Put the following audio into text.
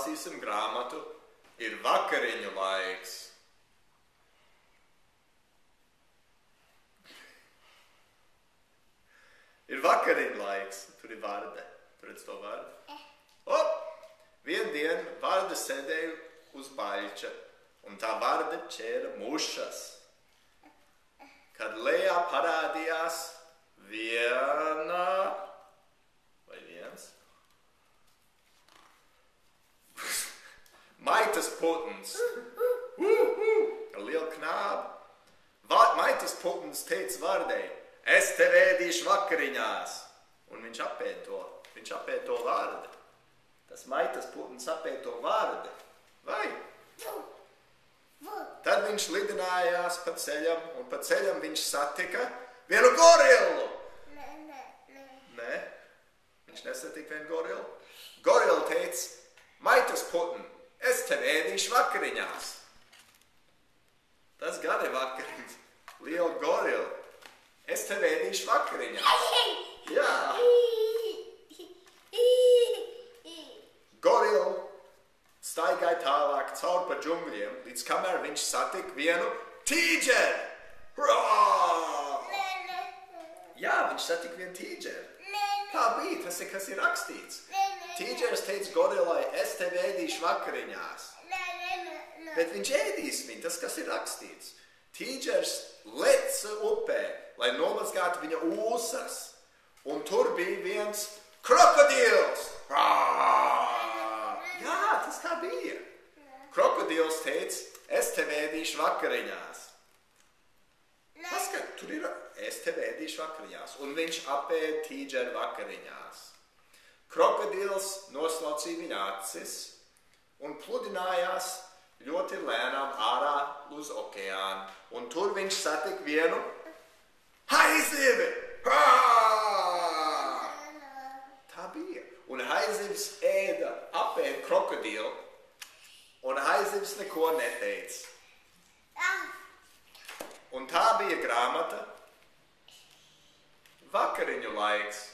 lasīsim grāmatu. Ir vakariņu laiks. Ir vakariņu laiks. Tur ir Varde. Tur redz to Vardi. Vien dienu Varde sēdēja uz baļķa, un tā Varde ķēra mušas. Kad lejā parādījās viena vai viens maitas putns ar lielu knābu. Maitas putns teica Vardei: es tev ēdīšu vakariņās. Un viņš apēd to Vardi. Tas maitas putns apēd to Vardi. Vai? Tad viņš lidinājās pa ceļam, un pa ceļam viņš satika vienu gorillu. Nē, viņš nesatika vienu gorillu. Gorilla teica: maitas putn, es tev ēdīšu vakariņās. Tas gan ir vakariņas. Liela gorilla. Es tev ēdīšu vakariņās. Jā. Gorilla staigāja tālāk cauri pa džungļiem, līdz kamēr viņš satika vienu tīģeri. Jā, viņš satika vienu tīģeri. Tā bija, tas ir, kas ir rakstīts. Tīģeris teica gorillai: es tev ēdīšu vakariņās. Bet viņš ēdīs viņu, tas, kas ir rakstīts. Tīģeris leca upē, lai nomazgātu viņa ūsas. Un tur bija viens krokodils. Jā, tas tā bija. Krokodils teica: es tev ēdīšu vakariņās. Paskat, tur ir: es tev ēdīšu vakariņās. Un viņš apēda tīģeri vakariņās. Krokodils noslaucīja viņa acis un pludinājās ļoti lēnām ārā uz okeānu. Un tur viņš satika vienu haizivi. Tā bija. Un haizivs apēda krokodilu, un haizivs neko neteica. Un tā bija grāmata Vakariņu laiks.